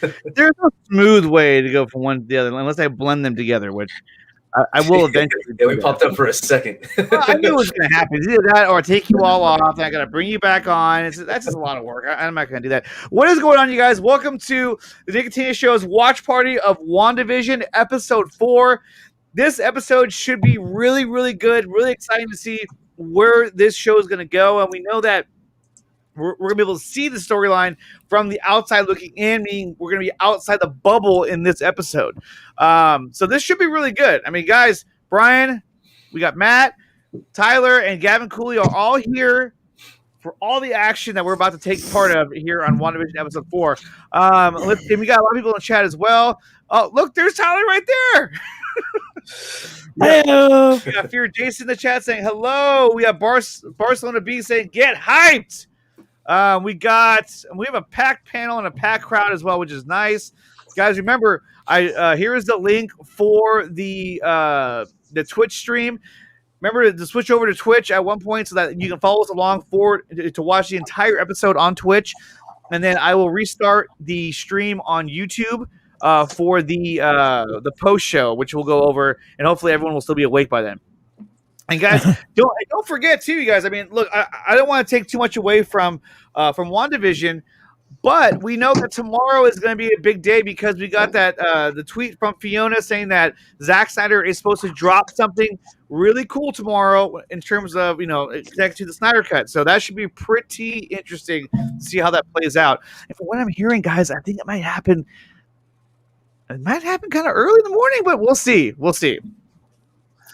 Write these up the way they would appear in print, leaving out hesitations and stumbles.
There's no smooth way to go from one to the other unless I blend them together, which I will eventually. Yeah, we popped up for a second. Well, I knew it was going to happen. It's either that or take you all off, and I got to bring you back on. That's just a lot of work. I'm not going to do that. What is going on, you guys? Welcome to the Nicotina Show's watch party of WandaVision, episode 4. This episode should be really, really good. Really exciting to see where this show is going to go, and we know that we're going to be able to see the storyline from the outside looking in, meaning we're going to be outside the bubble in this episode. So this should be really good. I mean, guys, Brian, we got Matt, Tyler, and Gavin Cooley are all here for all the action that we're about to take part of here on WandaVision episode 4. And we got a lot of people in the chat as well. Oh, look, there's Tyler right there. Hello. We got Fear Jason in the chat saying hello. We have Barcelona B saying get hyped. We have a packed panel and a packed crowd as well, which is nice. Guys, remember, here is the link for the Twitch stream. Remember to switch over to Twitch at one point so that you can follow us along to watch the entire episode on Twitch. And then I will restart the stream on YouTube for the post show, which we'll go over, and hopefully everyone will still be awake by then. And guys, don't forget too, you guys. I mean, look, I don't want to take too much away from WandaVision, but we know that tomorrow is going to be a big day because we got that the tweet from Fiona saying that Zack Snyder is supposed to drop something really cool tomorrow in terms of connected to the Snyder Cut. So that should be pretty interesting to see how that plays out. And from what I'm hearing, guys, I think it might happen. It might happen kind of early in the morning, but we'll see. We'll see.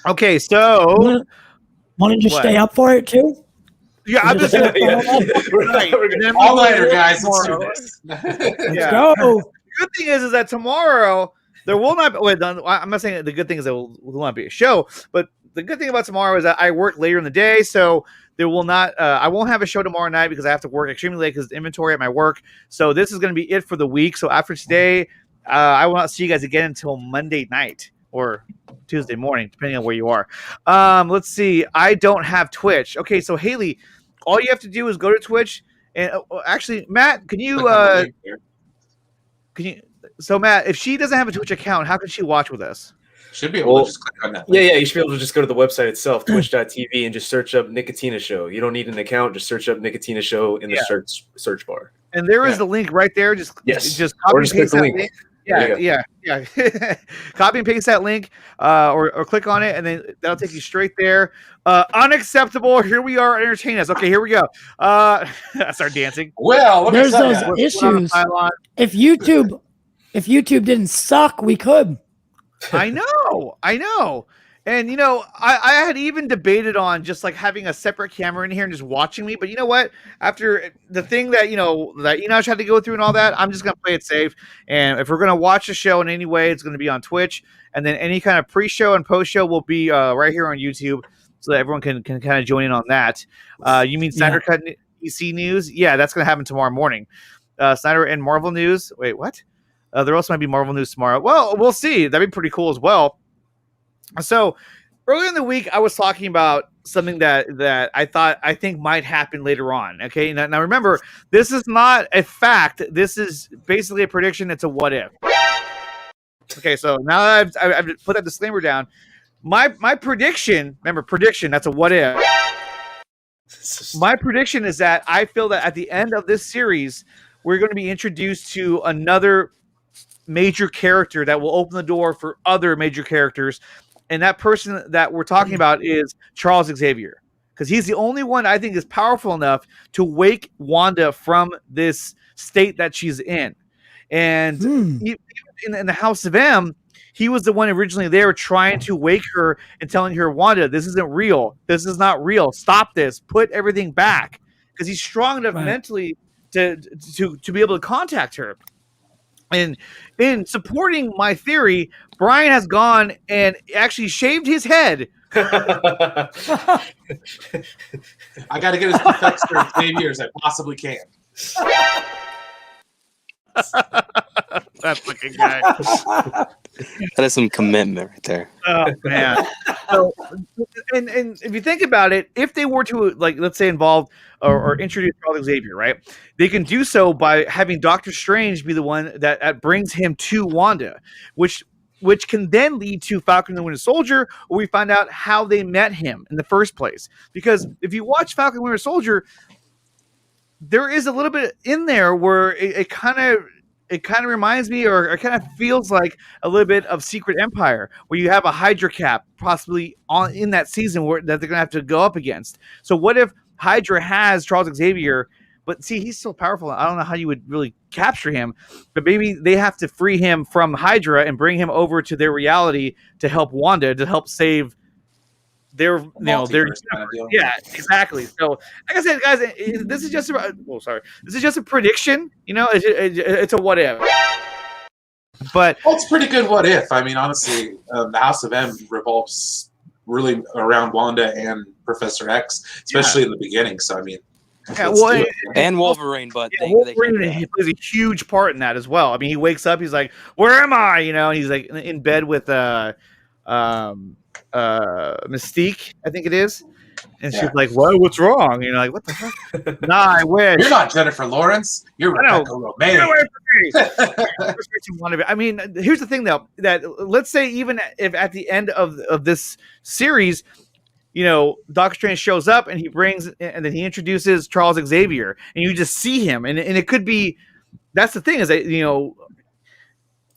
Okay, so want to just stay up for it too? Yeah, I'm just all nighter, guys. Let's do this. Let's go. The good thing is that tomorrow there will not. I'm not saying the good thing is there will not be a show, but the good thing about tomorrow is that I work later in the day, so there will not. I won't have a show tomorrow night because I have to work extremely late because inventory at my work. So this is going to be it for the week. So after today, I will not see you guys again until Monday night or Tuesday morning, depending on where you are. Let's see. I don't have Twitch. Okay, so Haley, all you have to do is go to Twitch. And actually, Matt, can you? So Matt, if she doesn't have a Twitch account, how can she watch with us? Should be able to just click on that. Yeah, you should be able to just go to the website itself, twitch.tv, and just search up Nicotina Show. You don't need an account; just search up Nicotina Show in the search bar. And there is the link right there. Just copy and paste that link. Yeah. Copy and paste that link, or click on it, and then that'll take you straight there. Unacceptable. Here we are. Entertain us. Okay, here we go. I start dancing. Well, there's those issues. If YouTube didn't suck, we could. I know. And I had even debated on just like having a separate camera in here and just watching me. But you know what? After the thing that that Enosh had to go through and all that, I'm just gonna play it safe. And if we're gonna watch the show in any way, it's gonna be on Twitch. And then any kind of pre-show and post-show will be right here on YouTube, so that everyone can kind of join in on that. You mean Snyder Cut EC news? Yeah, that's gonna happen tomorrow morning. Snyder and Marvel news. Wait, what? There also might be Marvel news tomorrow. Well, we'll see. That'd be pretty cool as well. So earlier in the week, I was talking about something that I think might happen later on. Okay, now remember, this is not a fact. This is basically a prediction. It's a what if. Okay, so now that I've put that disclaimer down, my prediction. Remember, prediction. That's a what if. My prediction is that I feel that at the end of this series, we're going to be introduced to another major character that will open the door for other major characters. And that person that we're talking about is Charles Xavier, because he's the only one I think is powerful enough to wake Wanda from this state that she's in. And in the House of M, he was the one originally there trying to wake her and telling her, Wanda, this isn't real. This is not real. Stop this. Put everything back. Because he's strong enough mentally to be able to contact her. And in supporting my theory, Brian has gone and actually shaved his head. I got to get as perfect for Xavier as I possibly can. That fucking guy. That is some commitment right there. Oh man. So, and if you think about it, if they were to like, let's say, involve or introduce Charles Xavier, right? They can do so by having Doctor Strange be the one that brings him to Wanda, which can then lead to Falcon and the Winter Soldier, where we find out how they met him in the first place. Because if you watch Falcon and Winter Soldier, there is a little bit in there where it kind of reminds me, or it kind of feels like a little bit of Secret Empire, where you have a Hydra cap possibly in that season that they're gonna have to go up against. So what if Hydra has Charles Xavier, but see, he's so powerful. I don't know how you would really capture him, but maybe they have to free him from Hydra and bring him over to their reality to help Wanda, to help save their yeah, exactly. So like I said, guys, this is just a prediction, it's a what if, but it's pretty good what if. I mean, honestly, the House of M revolves really around Wanda and Professor X, especially in the beginning. So I mean, and Wolverine, but Wolverine plays a huge part in that as well. I mean, he wakes up, he's like, where am I, and he's like in bed with Mystique, I think it is, and she's like, "What? What's wrong?" Like, what the fuck? Nah, I wish. You're not Jennifer Lawrence. You're Rebecca Romijn. I mean, here's the thing, though. That let's say even if at the end of this series, Doctor Strange shows up and then he introduces Charles Xavier, and you just see him, and it could be. That's the thing, is that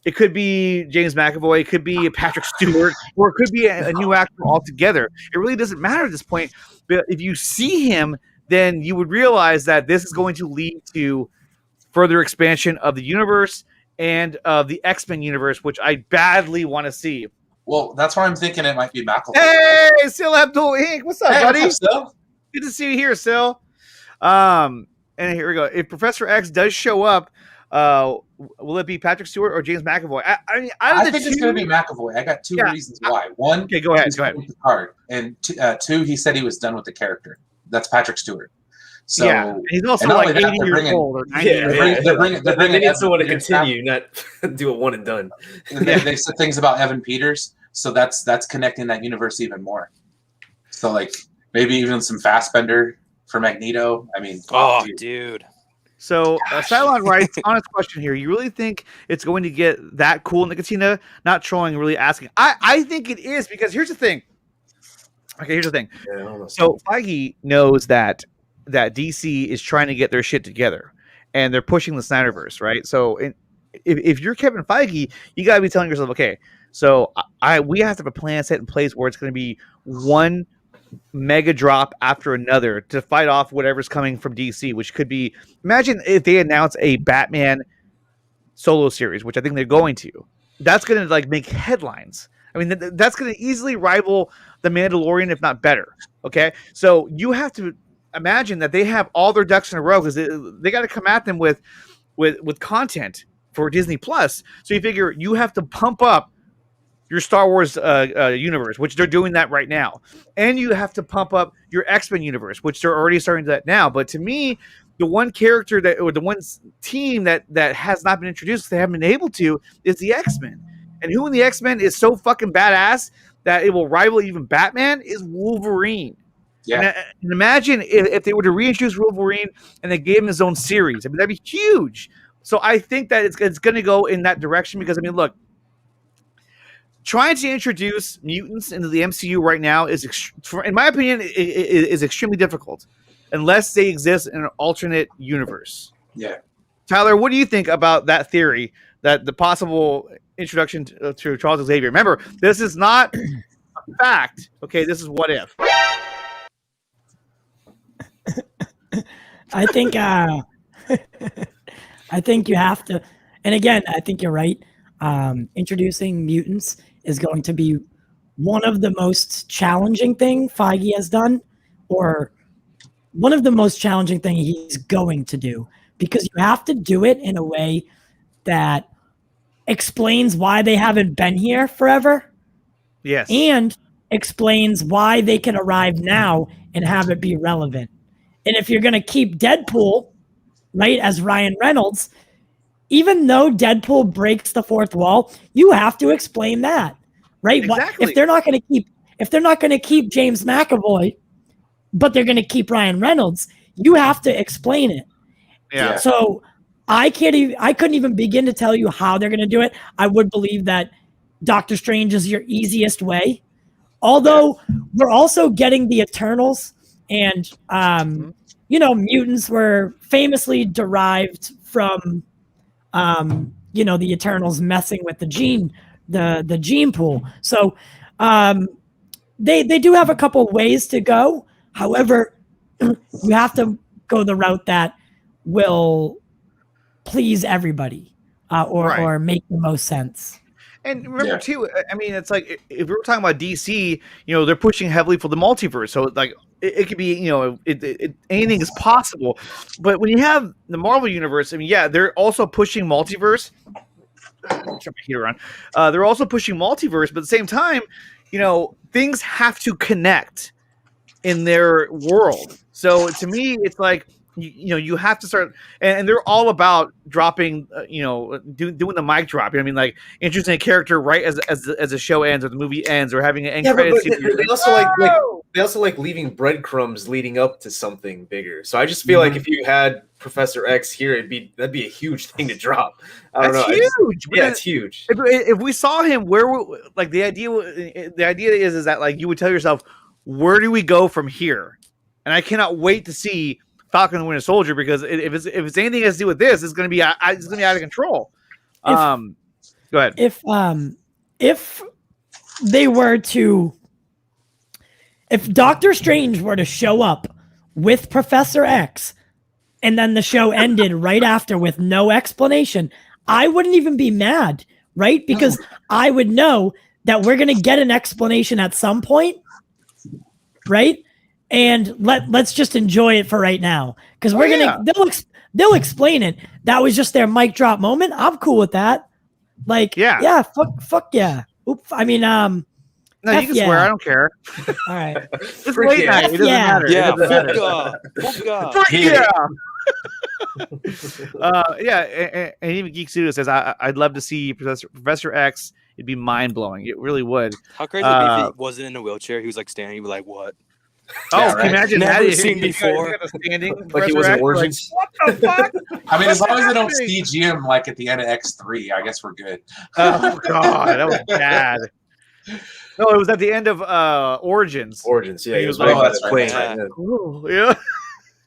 it could be James McAvoy, it could be Patrick Stewart, or it could be a new actor altogether. It really doesn't matter at this point. But if you see him, then you would realize that this is going to lead to further expansion of the universe and of the X-Men universe, which I badly want to see. Well, that's why I'm thinking it might be McAvoy. Hey, Sil Abdul Inc. What's up, buddy? What's up, Sil? Good to see you here, Sil. And here we go. If Professor X does show up, will it be Patrick Stewart or James McAvoy? I think it's going to be McAvoy. I got two reasons why. One, okay, go ahead. With the card, and two, he said he was done with the character. That's Patrick Stewart. So and he's also like 80 years old or 90 years old. They need someone to continue, not do a one and done. They said things about Evan Peters, so that's connecting that universe even more. So like maybe even some Fassbender for Magneto. I mean, dude. So Cylon writes, honest question here. You really think it's going to get that cool, Nicotina? Not trolling, really asking. I think it is, because here's the thing. Okay, here's the thing. So Feige knows that DC is trying to get their shit together, and they're pushing the Snyderverse, right? So if you're Kevin Feige, you got to be telling yourself, okay, so we have to have a plan set in place where it's going to be one mega drop after another to fight off whatever's coming from DC, which could be, imagine if they announce a Batman solo series, which I think they're going to. That's going to like make headlines. I mean, that's going to easily rival The Mandalorian, if not better. Okay, so you have to imagine that they have all their ducks in a row, because they got to come at them with content for Disney Plus. So you figure you have to pump up your Star Wars universe, which they're doing that right now, and you have to pump up your X-Men universe, which they're already starting to that now. But to me, the one character or the one team that has not been introduced, they haven't been able to, is the X-Men. And who in the X-Men is so fucking badass that it will rival even Batman is Wolverine. Yeah. And imagine if they were to reintroduce Wolverine and they gave him his own series. I mean, that'd be huge. So I think that it's going to go in that direction, because, I mean, look, trying to introduce mutants into the MCU right now is, in my opinion, is extremely difficult, unless they exist in an alternate universe. Yeah. Tyler, what do you think about that theory, that the possible introduction to Charles Xavier? Remember, this is not a fact. Okay, this is what if. I think I think you have to, and again, I think you're right. Introducing mutants is going to be one of the most challenging thing Feige has done, or one of the most challenging thing he's going to do, because you have to do it in a way that explains why they haven't been here forever. Yes. And explains why they can arrive now and have it be relevant. And if you're going to keep Deadpool, right, as Ryan Reynolds, even though Deadpool breaks the fourth wall, you have to explain that, right? Exactly. If they're not going to keep James McAvoy, but they're going to keep Ryan Reynolds, you have to explain it. Yeah. So I couldn't even begin to tell you how they're going to do it. I would believe that Doctor Strange is your easiest way. Although we're also getting the Eternals, and mutants were famously derived from the Eternals messing with the gene pool. So they do have a couple ways to go. However, you have to go the route that will please everybody or make the most sense. And remember too, I mean, it's like if we were talking about DC, they're pushing heavily for the multiverse. So like it could be, anything is possible. But when you have the Marvel universe, I mean, they're also pushing multiverse. Turn my heater on. They're also pushing multiverse, but at the same time, things have to connect in their world. So to me, it's like you have to start, and they're all about dropping, doing the mic drop. I mean, like introducing a character right as the show ends or the movie ends, or having an end credits. They also like leaving breadcrumbs leading up to something bigger. So I just feel like if you had Professor X here, that'd be a huge thing to drop. I don't know. Huge. It's huge. If we saw him, the idea is that like you would tell yourself, where do we go from here? And I cannot wait to see Falcon and the Winter Soldier, because if it's anything has to do with this, it's going to be out of control. Go ahead. If Doctor Strange were to show up with Professor X, and then the show ended right after with no explanation, I wouldn't even be mad, right? Because I would know that we're going to get an explanation at some point, right? And let's just enjoy it for right now, because they'll explain it. That was just their mic drop moment. I'm cool with that. Like, fuck yeah. Oops. I mean, no, you can swear. I don't care. All right. It's late night. It doesn't matter. Yeah, fuck yeah. And even Geek Studio says, I'd love to see Professor X. It'd be mind blowing. It really would. How crazy would it be if he wasn't in a wheelchair? He was like standing. You'd be like, what? Can you imagine Never that? seen before. Like he wasn't Origins. What the fuck? I mean, as long as they don't CG him like at the end of X3, I guess we're good. Oh god, that was bad. No, it was at the end of Origins. Origins, yeah. He was like, like, that's right. yeah. Ooh, yeah.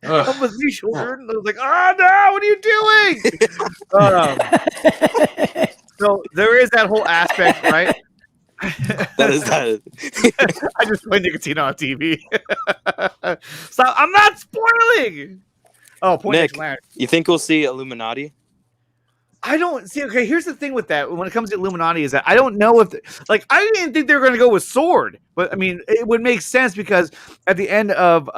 That was me, children. I was like, oh no, what are you doing? So there is that whole aspect, right? That is that. I just play Nicotino on TV. So I'm not spoiling. Oh, Nick, you think we'll see Illuminati? I don't see. Okay, here's the thing with that. When it comes to Illuminati, is that I don't know if, I didn't think they were going to go with Sword, but I mean, it would make sense because at the end of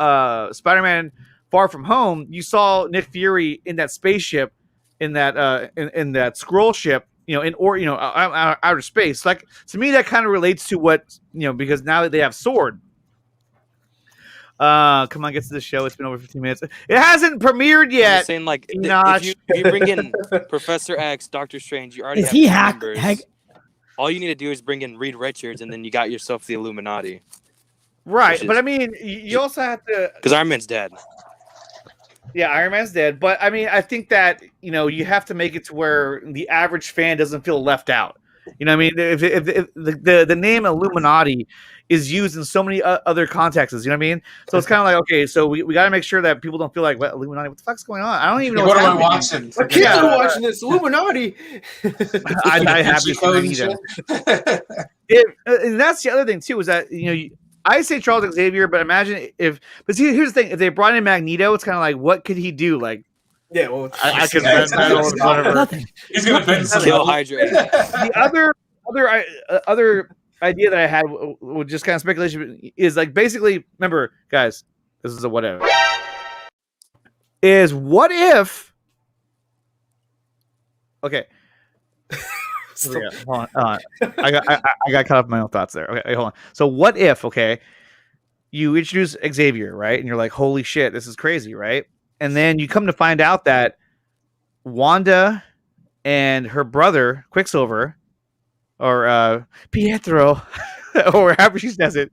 Spider-Man: Far From Home, you saw Nick Fury in that spaceship, in that in that scroll ship, outer space. Like, to me, that kind of relates to what, because now that they have Sword. Come on, get to the show. It's been over 15 minutes. It hasn't premiered yet. I'm saying, like, if you bring in Professor X, Doctor Strange, you already is have he members. All you need to do is bring in Reed Richards, and then you got yourself the Illuminati. Right, but I mean, you also have to, because Iron Man's dead. Yeah, Iron Man's dead, but I mean, I think that you have to make it to where the average fan doesn't feel left out. You know what I mean? If the name Illuminati is used in so many other contexts, you know what I mean? So it's kind of like, okay, so we got to make sure that people don't feel like, what, Illuminati, what the fuck's going on? I don't even know what am I watching. My kids are watching this Illuminati. I have this and that's the other thing too, is that I say Charles Xavier, but imagine but see, here's the thing: if they brought in Magneto, it's kind of like, what could he do? Like, yeah, well, I could whatever. Nothing. He's gonna bend Kill Hydra. The other idea that I had, with just kind of speculation, is like, basically, remember, guys, this is a whatever. Is what if? Okay. Hold on. I got caught up in my own thoughts there. Okay, hold on. So what if, you introduce Xavier, right? And you're like, holy shit, this is crazy, right? And then you come to find out that Wanda and her brother Quicksilver, or Pietro, or however she says it,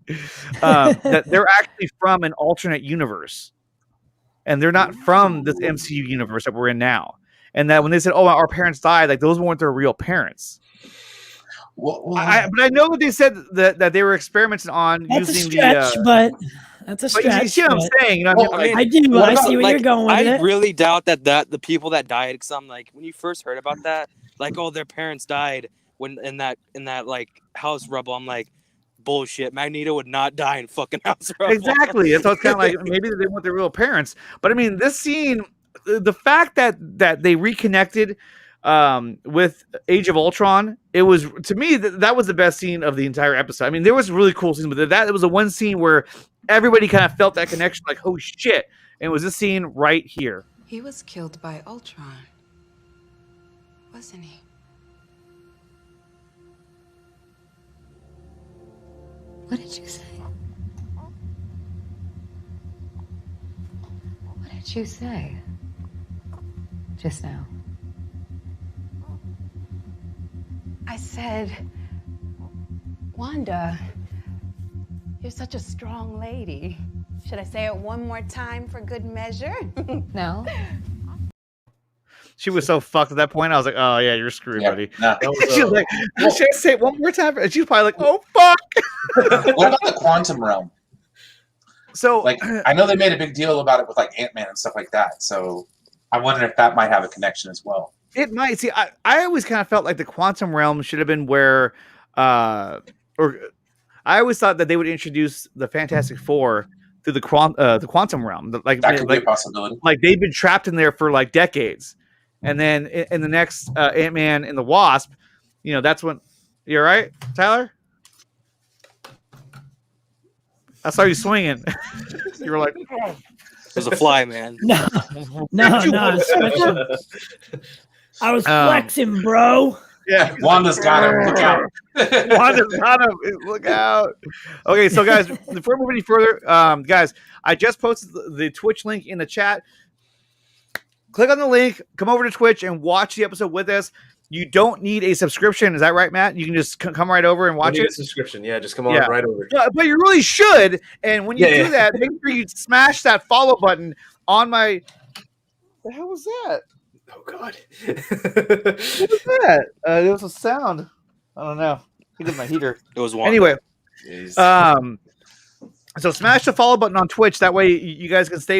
that they're actually from an alternate universe, and they're not from this MCU universe that we're in now. And that when they said, "Oh, our parents died," like those weren't their real parents. Well, But I know that they said that they were experimenting on That's using a stretch, but that's a But you stretch. see what I'm but saying? You know, Well, what I mean? I do. What I about, see where you're going with I it. really doubt that the people that died, because I'm like, when you first heard about that, like, oh, their parents died when in that like house rubble. I'm like, bullshit. Magneto would not die in fucking house rubble. Exactly. So it's kind of like maybe they weren't their real parents. But I mean, this scene, the fact that they reconnected with Age of Ultron, it was, to me, that was the best scene of the entire episode. I mean, there was really cool scenes, but that was the one scene where everybody kind of felt that connection, like, oh shit. And it was this scene right here. He was killed by Ultron, wasn't he? What did you say? What did you say just now? I said, Wanda, you're such a strong lady. Should I say it one more time for good measure? No. She was so fucked at that point. I was like, oh yeah, you're screwed, Yeah, buddy. no. She was like, should I say it one more time? And she's probably like, oh fuck. What about the quantum realm? So Like, I know they made a big deal about it with like Ant-Man and stuff like that. So I wonder if that might have a connection as well. it might. See, I always kind of felt like the quantum realm should have been where, or I always thought that they would introduce the Fantastic Four through the quantum realm. Like, That could be a possibility. like they've been trapped in there for like decades. And then in the next Ant-Man and the Wasp, you know, that's when you're right, Tyler. I saw you swinging. You were like, oh. It was a fly, man. No, stretching. I was flexing, bro. Yeah, Wanda's got him. Look out. Wanda's got him. Look out. Okay, so guys, before we move any further, guys, I just posted the Twitch link in the chat. Click on the link, come over to Twitch and watch the episode with us. You don't need a subscription. Is that right, Matt? You can just come right over and watch it. A subscription. Yeah, just come on right over. But you really should. And when you do that, make sure you smash that follow button on my. The hell was that? Oh God. What was that? There was a sound. I don't know. I think it's my heater. It was one. Anyway, Jeez. so smash the follow button on Twitch. That way you guys can stay.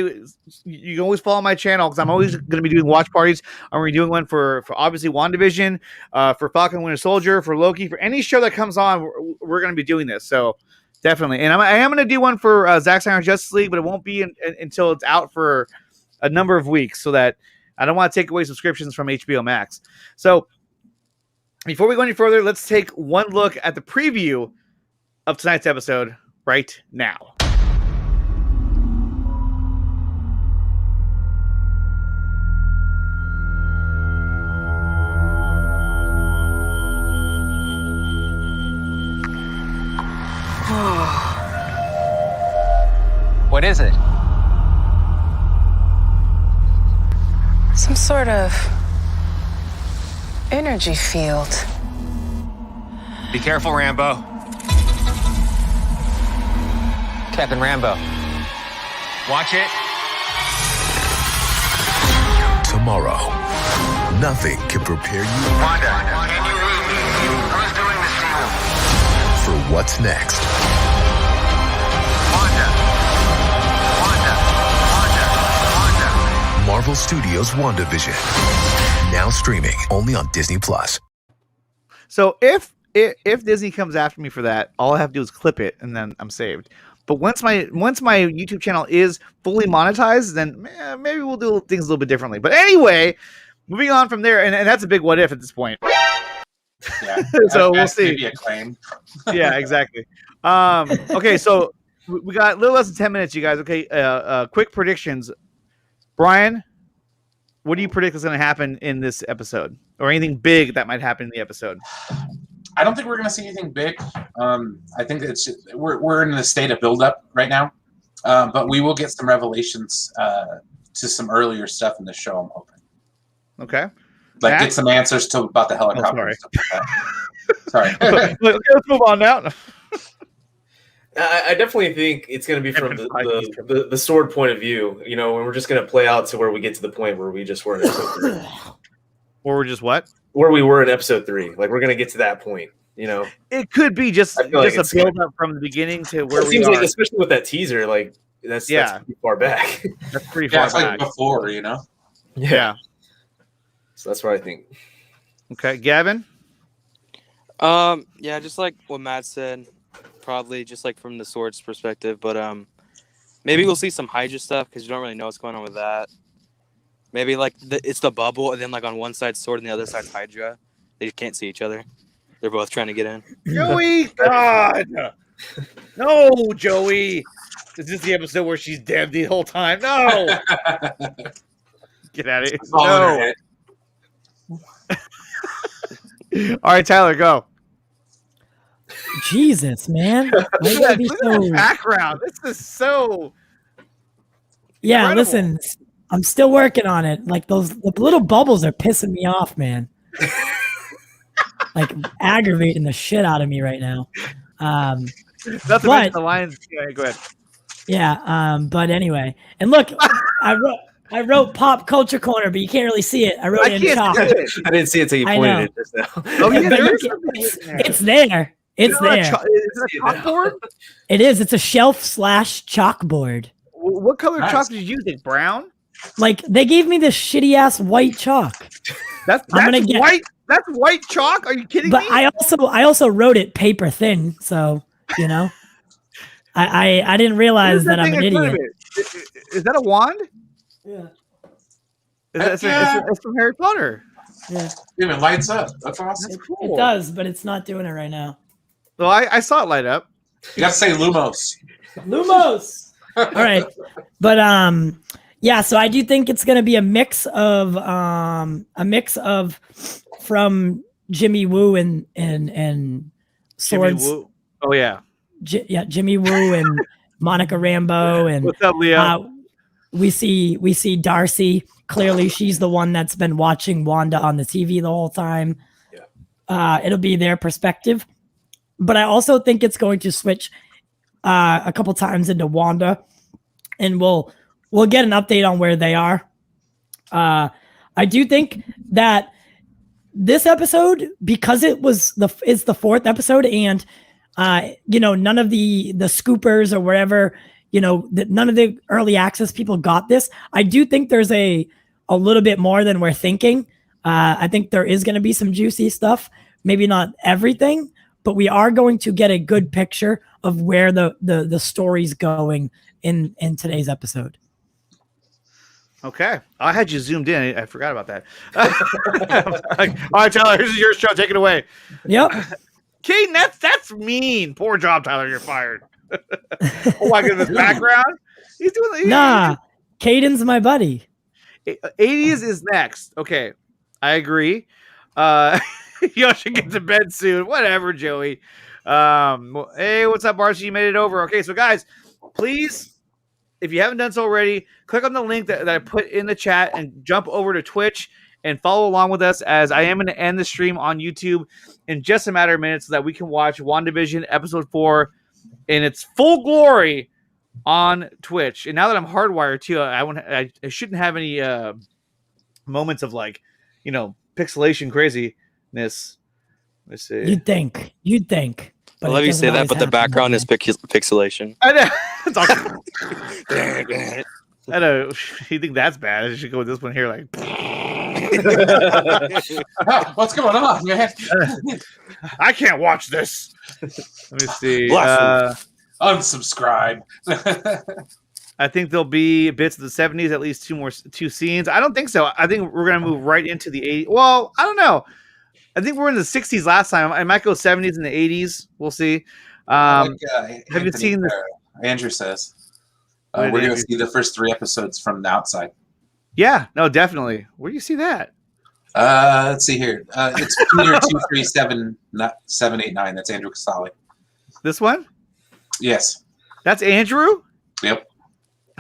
You can always follow my channel because I'm always going to be doing watch parties. I'm going to be doing one for obviously WandaVision, for Falcon and Winter Soldier, for Loki, for any show that comes on. We're going to be doing this. So definitely. And I am going to do one for Zack Snyder's Justice League, but it won't be until it's out for a number of weeks, so that I don't want to take away subscriptions from HBO Max. So before we go any further, let's take one look at the preview of tonight's episode right now. What is it? Some sort of energy field. Be careful, Rambo. Captain Rambo. Watch it. Tomorrow, nothing can prepare you Wanda, can you read me? Who's doing the serum? for what's next. Wanda. Marvel Studios' WandaVision, now streaming only on Disney+. So if Disney comes after me for that, all I have to do is clip it, and then I'm saved. But once my YouTube channel is fully monetized, then maybe we'll do things a little bit differently. But anyway, moving on from there, and that's a big what if at this point. Yeah. So we'll see. Maybe a claim. Yeah, exactly. Okay, so we got a little less than 10 minutes, you guys. Okay, quick predictions. Brian, what do you predict is going to happen in this episode, or anything big that might happen in the episode? I don't think we're going to see anything big. I think we're in a state of build-up right now, but we will get some revelations to some earlier stuff in the show, I'm hoping. Okay. Like Matt? get some answers to about the helicopter. sorry. And stuff like that. Sorry. Okay, let's move on now. I definitely think it's going to be from the sword point of view. You know, when we're just going to play out to where we get to the point where we just were in episode 3. Or we're just what? Where we were in episode 3. Like we're going to get to that point. You know, it could be just like a build up from the beginning to where we are. Like, especially with that teaser, like that's pretty far back. That's pretty far it's back. like before, you know. Yeah. So that's what I think. Okay, Gavin. Yeah, just like what Matt said, probably just like from the swords perspective, but maybe we'll see some Hydra stuff because you don't really know what's going on with that. Maybe like it's the bubble, and then like on one side sword and the other side's Hydra. They can't see each other. They're both trying to get in. Joey, God, no, Joey. Is this the episode where she's dead the whole time? No. Get out of here. No. All right, Tyler, go. Jesus, man. Look at that background. This is so. Yeah, incredible. listen, I'm still working on it. Like the little bubbles are pissing me off, man. Like aggravating the shit out of me right now. Nothing but the lines. Yeah, go ahead. Yeah, but anyway, and look, I wrote pop culture corner, but you can't really see it. I wrote it in chalk. I didn't see it until you pointed it just now. Oh yeah, it's there. It's there. Is it a chalkboard? It is. It's a shelf/chalkboard. What color chalk did you use? Brown? Like they gave me this shitty ass white chalk. That's white. That's white chalk. Are you kidding me? But I also wrote it paper thin, so you know. I didn't realize that I'm an idiot. Is that a wand? Yeah. It's from Harry Potter. Yeah. It even lights up. That's awesome. It does, but it's not doing it right now. Well, I saw it light up. You got to say Lumos. Lumos. All right, but yeah. So I do think it's going to be a mix of from Jimmy Woo and swords. Jimmy Woo. Oh yeah. Jimmy Woo and Monica Rambeau and what's up, Leo? We see Darcy. Clearly, she's the one that's been watching Wanda on the TV the whole time. Yeah. It'll be their perspective, but I also think it's going to switch a couple times into Wanda, and we'll get an update on where they are. I do think that this episode, because it's the fourth episode, and none of the scoopers or wherever, none of the early access people got this. I do think there's a little bit more than we're thinking. I think there is going to be some juicy stuff, maybe not everything, but we are going to get a good picture of where the story's going in today's episode. Okay, I had you zoomed in. I forgot about that. All right, Tyler, here's your show. Take it away. Yep. Caden, that's mean. Poor job, Tyler. You're fired. Oh my goodness, background. He's doing. Nah, Caden's my buddy. 80s is next. Okay, I agree. You should get to bed soon. Whatever, Joey. Hey, what's up, Marcy? You made it over. Okay, so guys, please, if you haven't done so already, click on the link that I put in the chat and jump over to Twitch and follow along with us, as I am going to end the stream on YouTube in just a matter of minutes so that we can watch WandaVision episode 4 in its full glory on Twitch. And now that I'm hardwired too, I shouldn't have any moments of pixelation craziness. Let's see. You'd think. I love you say that, but the background is pixelation. I know. I know. You think that's bad? I should go with this one here. What's going on, man? I can't watch this. Let me see. Unsubscribe. I think there'll be bits of the 70s, at least two scenes. I don't think so. I think we're gonna move right into the 80s. Well, I don't know. I think we're in the 60s last time. I might go 70s and the 80s. We'll see. Have you seen this? Andrew says we're going to see the first 3 episodes from the outside. Yeah, no, definitely. Where do you see that? Let's see here. It's Peter 237789. That's Andrew Casale. This one? Yes. That's Andrew? Yep.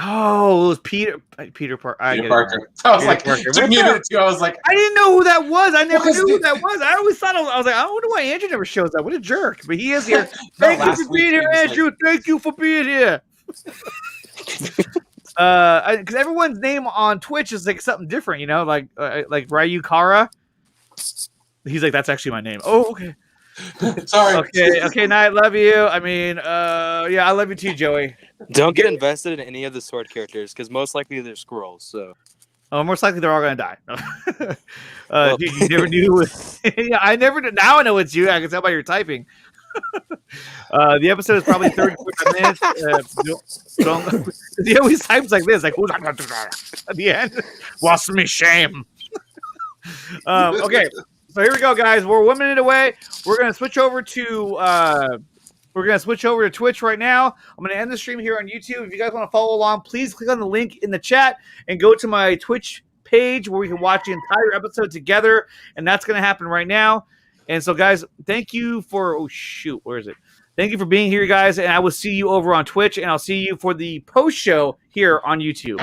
Oh, it was Peter Parker. Peter Parker. I was like, took me a minute too. I was like, I didn't know who that was. I never knew who that was. I always thought I was like, I wonder why Andrew never shows up. What a jerk! But he is here. Thank you for being here, Andrew. Thank you for being here. Because everyone's name on Twitch is like something different, you know, like Ryu Kara. He's like, that's actually my name. Oh, okay. Sorry. Okay, Knight, love you. I mean, yeah, I love you too, Joey. Don't get invested in any of the sword characters because most likely they're squirrels. So, most likely they're all gonna die. Dude, you never knew. Yeah, I never did. Now I know it's you. I can tell by your typing. The episode is probably 35 minutes. He always types like this, like at the end. Wash me shame. Okay. So here we go, guys. We're 1 minute away. We're gonna switch over to Twitch right now. I'm gonna end the stream here on YouTube. If you guys want to follow along, please click on the link in the chat and go to my Twitch page where we can watch the entire episode together. And that's gonna happen right now. And so, guys, thank you for where is it? Thank you for being here, guys. And I will see you over on Twitch, and I'll see you for the post show here on YouTube.